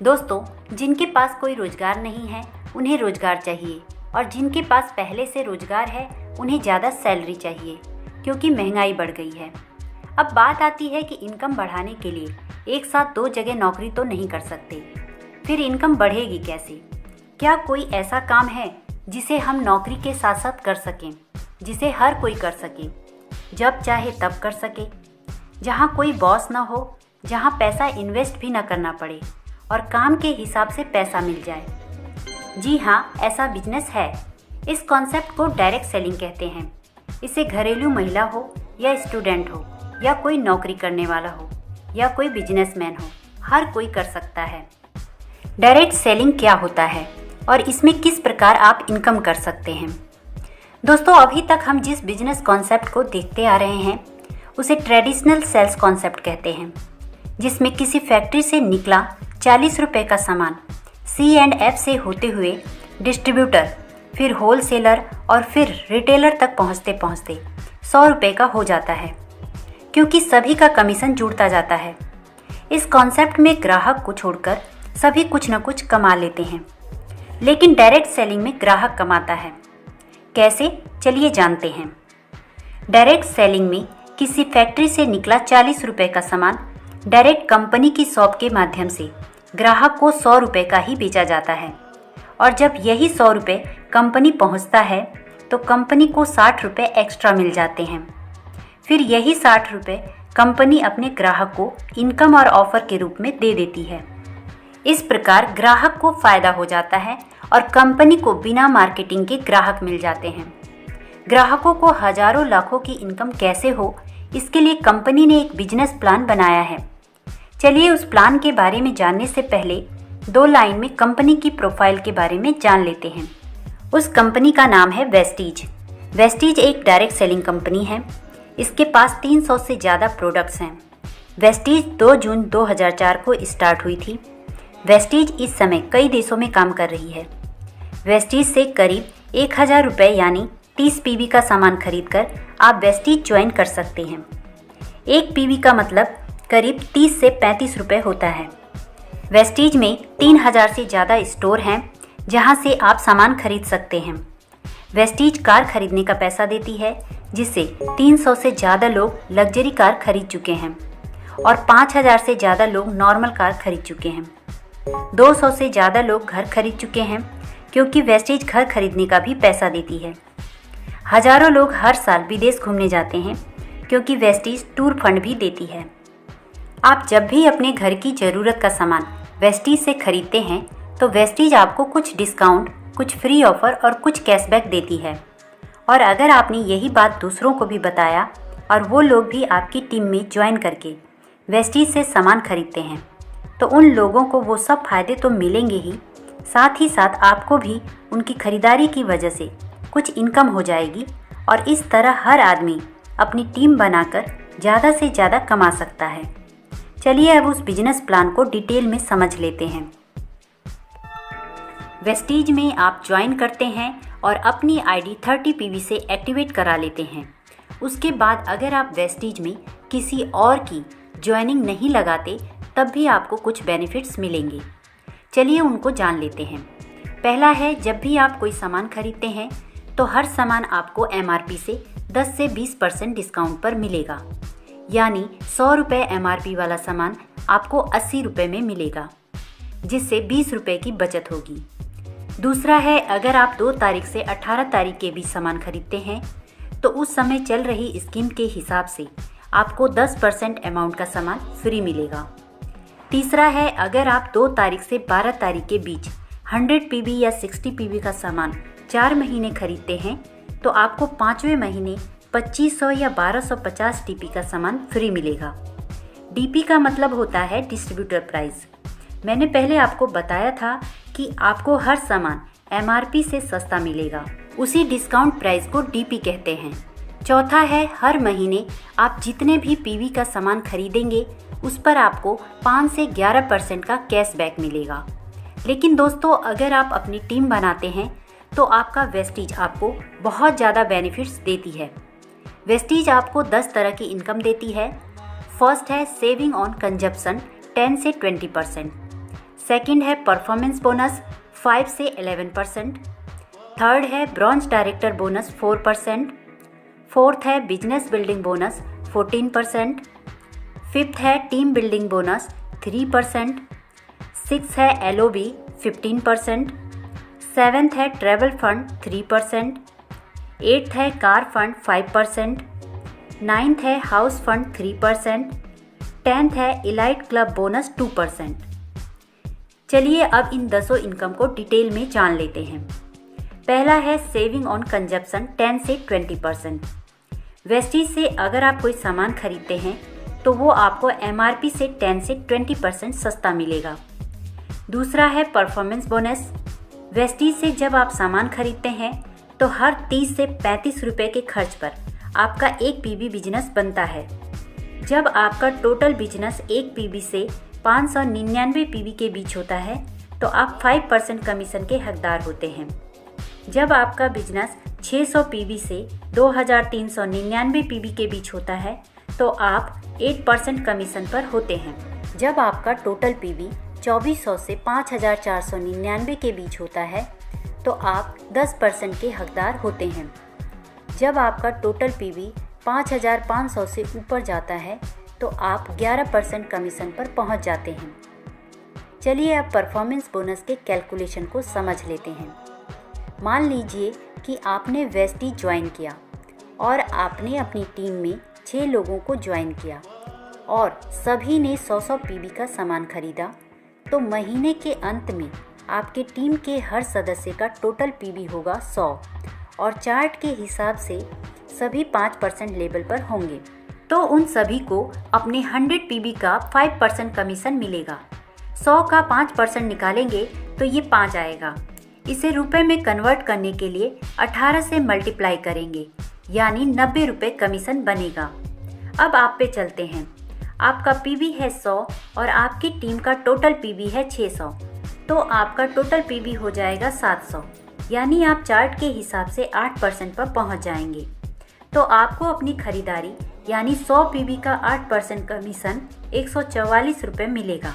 दोस्तों, जिनके पास कोई रोजगार नहीं है उन्हें रोजगार चाहिए, और जिनके पास पहले से रोजगार है उन्हें ज़्यादा सैलरी चाहिए, क्योंकि महंगाई बढ़ गई है। अब बात आती है कि इनकम बढ़ाने के लिए एक साथ दो जगह नौकरी तो नहीं कर सकते। फिर इनकम बढ़ेगी कैसे? क्या कोई ऐसा काम है जिसे हम नौकरी के साथ साथ कर सकें, जिसे हर कोई कर सके, जब चाहे तब कर सके, जहाँ कोई बॉस ना हो, जहाँ पैसा इन्वेस्ट भी ना करना पड़े और काम के हिसाब से पैसा मिल जाए? जी हाँ, ऐसा बिजनेस है। इस कॉन्सेप्ट को डायरेक्ट सेलिंग कहते हैं। इसे घरेलू महिला हो या स्टूडेंट हो या कोई नौकरी करने वाला हो या कोई बिजनेसमैन हो, हर कोई कर सकता है। डायरेक्ट सेलिंग क्या होता है और इसमें किस प्रकार आप इनकम कर सकते हैं? दोस्तों, अभी तक हम जिस बिजनेस कॉन्सेप्ट को देखते आ रहे हैं उसे ट्रेडिशनल सेल्स कॉन्सेप्ट कहते हैं, जिसमें किसी फैक्ट्री से निकला 40 रुपये का सामान C&F से होते हुए डिस्ट्रीब्यूटर, फिर होलसेलर और फिर रिटेलर तक पहुंचते पहुंचते 100 रुपये का हो जाता है, क्योंकि सभी का कमीशन जुड़ता जाता है। इस कॉन्सेप्ट में ग्राहक को छोड़कर सभी कुछ न कुछ कमा लेते हैं, लेकिन डायरेक्ट सेलिंग में ग्राहक कमाता है। कैसे? चलिए जानते हैं। डायरेक्ट सेलिंग में किसी फैक्ट्री से निकला 40 रुपये का सामान डायरेक्ट कंपनी की शॉप के माध्यम से ग्राहक को 100 रुपये का ही बेचा जाता है, और जब यही 100 रुपये कंपनी पहुंचता है तो कंपनी को 60 रुपये एक्स्ट्रा मिल जाते हैं। फिर यही 60 रुपये कंपनी अपने ग्राहक को इनकम और ऑफर के रूप में दे देती है। इस प्रकार ग्राहक को फ़ायदा हो जाता है और कंपनी को बिना मार्केटिंग के ग्राहक मिल जाते हैं। ग्राहकों को हजारों लाखों की इनकम कैसे हो, इसके लिए कंपनी ने एक बिजनेस प्लान बनाया है। चलिए उस प्लान के बारे में जानने से पहले 2 लाइन में कंपनी की प्रोफाइल के बारे में जान लेते हैं। उस कंपनी का नाम है वेस्टीज। वेस्टीज एक डायरेक्ट सेलिंग कंपनी है। इसके पास 300 से ज़्यादा प्रोडक्ट्स हैं। वेस्टीज 2 जून 2004 को स्टार्ट हुई थी। वेस्टीज इस समय कई देशों में काम कर रही है। वेस्टीज से करीब 1000 रुपये यानी 30 PV का सामान खरीदकर आप वेस्टीज ज्वाइन कर सकते हैं। 1 PV का मतलब करीब 30 से 35 रुपये होता है। वेस्टीज में 3000 से ज़्यादा स्टोर हैं जहां से आप सामान खरीद सकते हैं। वेस्टीज कार खरीदने का पैसा देती है, जिससे 300 से ज़्यादा लोग लग्जरी कार खरीद चुके हैं और 5000 से ज़्यादा लोग नॉर्मल कार खरीद चुके हैं। 200 से ज़्यादा लोग घर खरीद चुके हैं, क्योंकि वेस्टीज घर खरीदने का भी पैसा देती है। हजारों लोग हर साल विदेश घूमने जाते हैं, क्योंकि वेस्टीज टूर फंड भी देती है। आप जब भी अपने घर की ज़रूरत का सामान वेस्टीज से खरीदते हैं तो वेस्टीज आपको कुछ डिस्काउंट, कुछ फ्री ऑफर और कुछ कैशबैक देती है। और अगर आपने यही बात दूसरों को भी बताया और वो लोग भी आपकी टीम में ज्वाइन करके वेस्टीज से सामान खरीदते हैं, तो उन लोगों को वो सब फायदे तो मिलेंगे ही, साथ ही साथ आपको भी उनकी खरीदारी की वजह से कुछ इनकम हो जाएगी, और इस तरह हर आदमी अपनी टीम बनाकर ज़्यादा से ज़्यादा कमा सकता है। चलिए अब उस बिजनेस प्लान को डिटेल में समझ लेते हैं। वेस्टीज में आप ज्वाइन करते हैं और अपनी आईडी 30 PV से एक्टिवेट करा लेते हैं। उसके बाद अगर आप वेस्टीज में किसी और की ज्वाइनिंग नहीं लगाते तब भी आपको कुछ बेनिफिट्स मिलेंगे। चलिए उनको जान लेते हैं। पहला है, जब भी आप कोई सामान खरीदते हैं तो हर सामान आपको MRP से 10 से 20% डिस्काउंट पर मिलेगा, यानी 100 रुपये MRP वाला सामान आपको 80 रुपये में मिलेगा, जिससे 20 रुपये की बचत होगी। दूसरा है, अगर आप 2 तारीख से 18 तारीख के बीच सामान खरीदते हैं तो उस समय चल रही स्कीम के हिसाब से आपको 10% अमाउंट का सामान फ्री मिलेगा। तीसरा है, अगर आप 2 तारीख से 12 तारीख के बीच 100 PV या 60 PV का सामान 4 महीने खरीदते हैं तो आपको 5वें महीने 2500 या 1250 DP का सामान फ्री मिलेगा। DP का मतलब होता है डिस्ट्रीब्यूटर प्राइस। मैंने पहले आपको बताया था कि आपको हर सामान MRP से सस्ता मिलेगा, उसी डिस्काउंट प्राइस को DP कहते हैं। चौथा है, हर महीने आप जितने भी PV का सामान खरीदेंगे उस पर आपको 5 से 11% का कैशबैक मिलेगा। लेकिन दोस्तों, अगर आप अपनी टीम बनाते हैं तो आपका वेस्टीज आपको बहुत ज़्यादा बेनिफिट्स देती है। वेस्टीज आपको 10 तरह की इनकम देती है। फर्स्ट है सेविंग ऑन कंजप्शन 10 से 20%। सेकंड है परफॉर्मेंस बोनस 5 से 11%। थर्ड है ब्रॉन्ज डायरेक्टर बोनस 4%। फोर्थ है बिजनेस बिल्डिंग बोनस 14%। फिफ्थ है टीम बिल्डिंग बोनस 3%। सिक्स है LOB 15%। सेवेंथ है ट्रैवल फंड 3%। एट्थ है कार फंड 5%। नाइन्थ है हाउस फंड 3%। टेंथ है इलाइट क्लब बोनस 2%। चलिए अब इन 10 इनकम को डिटेल में जान लेते हैं। पहला है सेविंग ऑन कंजप्शन 10 से 20%। वेस्टीज से अगर आप कोई सामान खरीदते हैं तो वो आपको MRP से 10 से 20% सस्ता मिलेगा। दूसरा है परफॉर्मेंस बोनस। वेस्टीज से जब आप सामान खरीदते हैं तो हर 30 से 35 रुपये के खर्च पर आपका एक PB बिजनेस बनता है। जब आपका टोटल बिजनेस एक PB से 599 PB के बीच होता है तो आप 5% कमीशन के हकदार होते हैं। जब आपका बिजनेस 600 PB से 2399 PB के बीच होता है तो आप 8% कमीशन पर होते हैं। जब आपका टोटल PB 2400 से 5499 के बीच होता है तो आप 10% के हकदार होते हैं। जब आपका टोटल PB 5500 से ऊपर जाता है तो आप 11% कमीशन पर पहुंच जाते हैं। चलिए अब परफॉर्मेंस बोनस के कैलकुलेशन को समझ लेते हैं। मान लीजिए कि आपने वेस्टी ज्वाइन किया और आपने अपनी टीम में 6 लोगों को ज्वाइन किया और सभी ने 100 PB का सामान खरीदा, तो महीने के अंत में आपके टीम के हर सदस्य का टोटल PB होगा 100 और चार्ट के हिसाब से सभी 5% लेवल पर होंगे, तो उन सभी को अपने 100 PB का 5% कमीशन मिलेगा। 100 का 5% निकालेंगे तो ये 5 आएगा। इसे रुपए में कन्वर्ट करने के लिए 18 से मल्टीप्लाई करेंगे, यानी 90 रुपये कमीशन बनेगा। अब आप पे चलते हैं। आपका PB है 100 और आपकी टीम का टोटल PB है 600, तो आपका टोटल PB हो जाएगा 700, यानी आप चार्ट के हिसाब से 8% पर पहुंच जाएंगे। तो आपको अपनी खरीदारी यानी 100 PB का 8% कमीशन 144 रुपये मिलेगा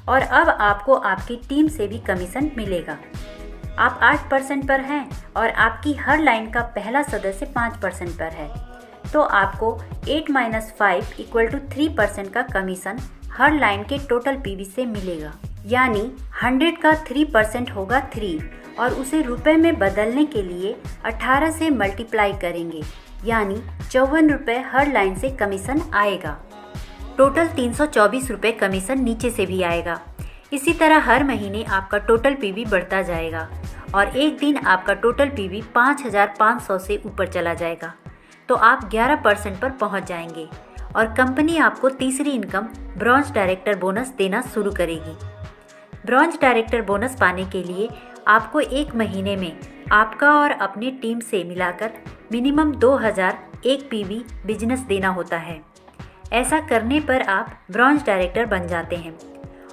और अब आपको आपकी टीम से भी कमीशन मिलेगा। आप 8% पर हैं और आपकी हर लाइन का पहला सदस्य 5% पर है, तो आपको 8 - 5 = 3% का कमीशन हर लाइन के टोटल PB से मिलेगा। यानी 100 का 3% होगा 3 और उसे रुपए में बदलने के लिए 18 से मल्टीप्लाई करेंगे, यानी 54 रुपये हर लाइन से कमीशन आएगा। टोटल 324 रुपये कमीशन नीचे से भी आएगा। इसी तरह हर महीने आपका टोटल PB बढ़ता जाएगा और एक दिन आपका टोटल PB 5500 से ऊपर चला जाएगा, तो आप 11% पर पहुंच जाएंगे और कंपनी आपको तीसरी इनकम ब्रॉन्ज डायरेक्टर बोनस देना शुरू करेगी। ब्रॉन्ज डायरेक्टर बोनस पाने के लिए आपको एक महीने में आपका और अपनी टीम से मिलाकर मिनिमम 2000 एक PB बिजनेस देना होता है। ऐसा करने पर आप ब्रॉन्ज डायरेक्टर बन जाते हैं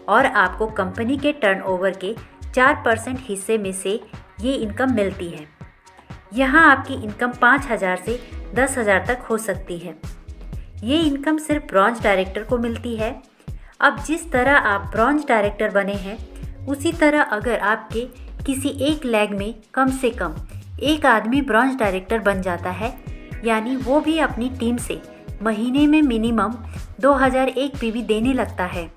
और आपको कंपनी के टर्नओवर के 4% हिस्से में से ये इनकम मिलती है। यहाँ आपकी इनकम 5000 से 10,000 तक हो सकती है। ये इनकम सिर्फ ब्रॉन्ज डायरेक्टर को मिलती है। अब जिस तरह आप ब्रॉन्ज डायरेक्टर बने हैं, उसी तरह अगर आपके किसी एक लैग में कम से कम एक आदमी ब्रॉन्ज डायरेक्टर बन जाता है, यानी वो भी अपनी टीम से महीने में मिनिमम 2000 एक PB देने लगता है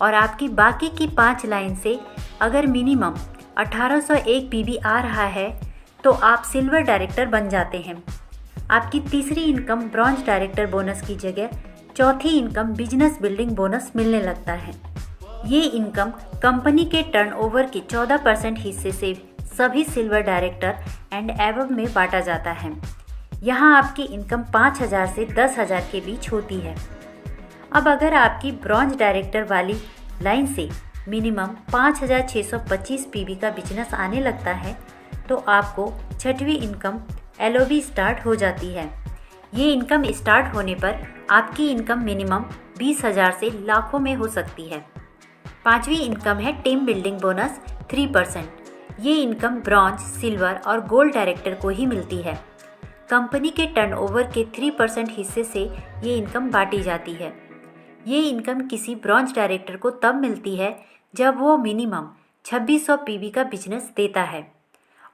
और आपकी बाकी की 5 लाइन से अगर मिनिमम 1800 एक PB आ रहा है, तो आप सिल्वर डायरेक्टर बन जाते हैं। आपकी तीसरी इनकम ब्रॉन्ज डायरेक्टर बोनस की जगह चौथी इनकम बिजनेस बिल्डिंग बोनस मिलने लगता है। ये इनकम कंपनी के टर्नओवर के 14% हिस्से से सभी सिल्वर डायरेक्टर एंड एबव में बांटा जाता है। यहाँ आपकी इनकम 5000 से 10,000 के बीच होती है। अब अगर आपकी ब्रॉन्ज डायरेक्टर वाली लाइन से मिनिमम 5625 PB का बिजनेस आने लगता है, तो आपको छठवीं इनकम LOB स्टार्ट हो जाती है। ये इनकम स्टार्ट होने पर आपकी इनकम मिनिमम 20,000 से लाखों में हो सकती है। पांचवी इनकम है टीम बिल्डिंग बोनस 3%। ये इनकम ब्रॉन्ज, सिल्वर और गोल्ड डायरेक्टर को ही मिलती है। कंपनी के टर्नओवर के 3% हिस्से से ये इनकम बांटी जाती है। ये इनकम किसी ब्रॉन्ज डायरेक्टर को तब मिलती है जब वो मिनिमम 2600 पीवी का बिजनेस देता है।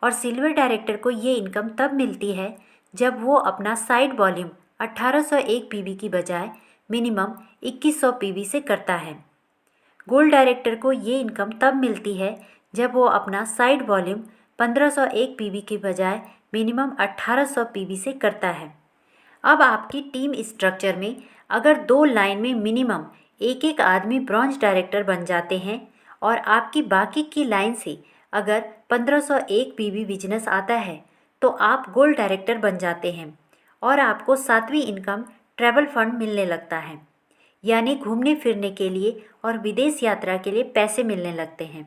और सिल्वर डायरेक्टर को ये इनकम तब मिलती है जब वो अपना साइड वॉल्यूम 1801 पीवी की बजाय मिनिमम 2100 पीवी से करता है। गोल्ड डायरेक्टर को ये इनकम तब मिलती है जब वो अपना साइड वॉल्यूम 1501 पीवी की बजाय मिनिमम 1800 पीवी से करता है। अब आपकी टीम स्ट्रक्चर में अगर 2 लाइन में मिनिमम एक एक आदमी ब्रॉन्ज डायरेक्टर बन जाते हैं और आपकी बाकी की लाइन से अगर 1501 पीवी बिजनेस आता है तो आप गोल्ड डायरेक्टर बन जाते हैं और आपको 7वीं इनकम ट्रैवल फंड मिलने लगता है, यानी घूमने फिरने के लिए और विदेश यात्रा के लिए पैसे मिलने लगते हैं।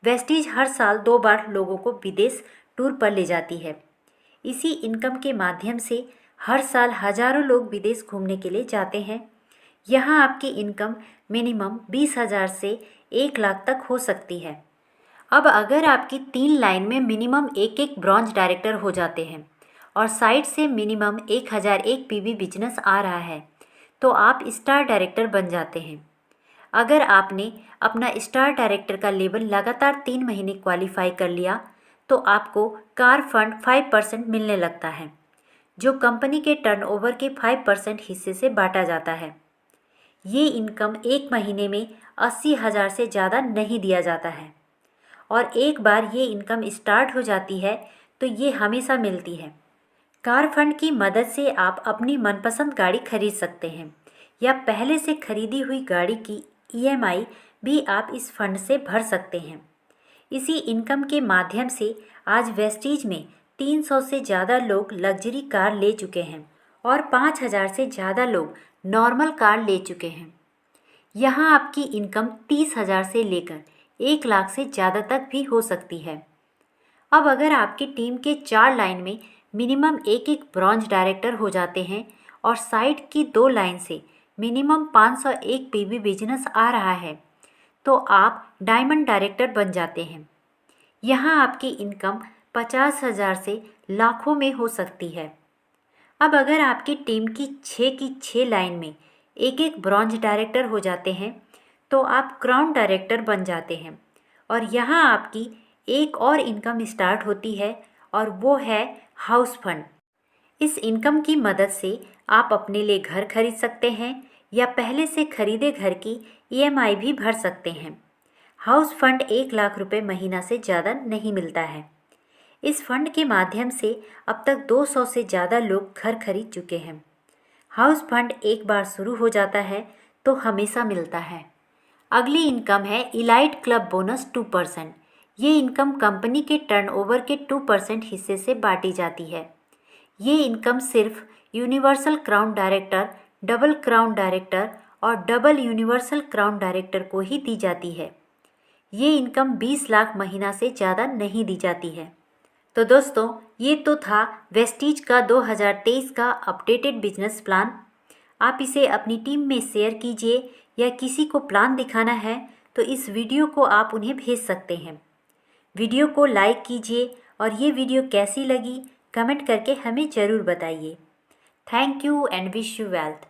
वेस्टीज हर साल 2 बार लोगों को विदेश टूर पर ले जाती है। इसी इनकम के माध्यम से हर साल हजारों लोग विदेश घूमने के लिए जाते हैं। यहाँ आपकी इनकम मिनिमम 20,000 से 1 लाख तक हो सकती है। अब अगर आपकी 3 लाइन में मिनिमम एक एक ब्रॉन्ज डायरेक्टर हो जाते हैं और साइड से मिनिमम 1001 पीवी बिजनेस आ रहा है तो आप स्टार डायरेक्टर बन जाते हैं। अगर आपने अपना स्टार डायरेक्टर का लेवल लगातार 3 महीने क्वालिफाई कर लिया तो आपको कार फंड 5% मिलने लगता है, जो कंपनी के टर्नओवर के 5% हिस्से से बांटा जाता है। ये इनकम एक महीने में 80,000 से ज़्यादा नहीं दिया जाता है और एक बार ये इनकम स्टार्ट हो जाती है तो ये हमेशा मिलती है। कार फंड की मदद से आप अपनी मनपसंद गाड़ी खरीद सकते हैं या पहले से खरीदी हुई गाड़ी की EMI भी आप इस फंड से भर सकते हैं। इसी इनकम के माध्यम से आज वेस्टीज में 300 से ज़्यादा लोग लग्जरी कार ले चुके हैं और 5,000 से ज़्यादा लोग नॉर्मल कार ले चुके हैं। यहाँ आपकी इनकम 30,000 से लेकर 1 लाख से ज़्यादा तक भी हो सकती है। अब अगर आपकी टीम के 4 लाइन में मिनिमम एक एक ब्रॉन्ज डायरेक्टर हो जाते हैं और साइड की 2 लाइन से मिनिमम 501 पीवी बिजनेस आ रहा है तो आप डायमंड डायरेक्टर बन जाते हैं। यहाँ आपकी इनकम 50,000 से लाखों में हो सकती है। अब अगर आपकी टीम की 6 लाइन में एक एक ब्रॉन्ज डायरेक्टर हो जाते हैं तो आप क्राउन डायरेक्टर बन जाते हैं और यहाँ आपकी एक और इनकम स्टार्ट होती है और वो है हाउस फंड। इस इनकम की मदद से आप अपने लिए घर खरीद सकते हैं या पहले से खरीदे घर की EMI भी भर सकते हैं। हाउस फंड 1 लाख रुपए महीना से ज़्यादा नहीं मिलता है। इस फंड के माध्यम से अब तक 200 से ज़्यादा लोग घर खरीद चुके हैं। हाउस फंड एक बार शुरू हो जाता है तो हमेशा मिलता है। अगली इनकम है इलाइट क्लब बोनस 2%। ये इनकम कंपनी के टर्नओवर के 2% हिस्से से बांटी जाती है। ये इनकम सिर्फ universal crown director, double crown director और डबल यूनिवर्सल क्राउन डायरेक्टर को ही दी जाती है। ये इनकम 20 लाख महीना से ज़्यादा नहीं दी जाती है। तो दोस्तों, ये तो था वेस्टीज का 2023 का अपडेटेड बिजनेस प्लान। आप इसे अपनी टीम में शेयर कीजिए या किसी को प्लान दिखाना है तो इस वीडियो को आप उन्हें भेज सकते हैं। वीडियो को लाइक कीजिए और ये वीडियो कैसी लगी कमेंट करके हमें ज़रूर बताइए। Thank you and wish you wealth.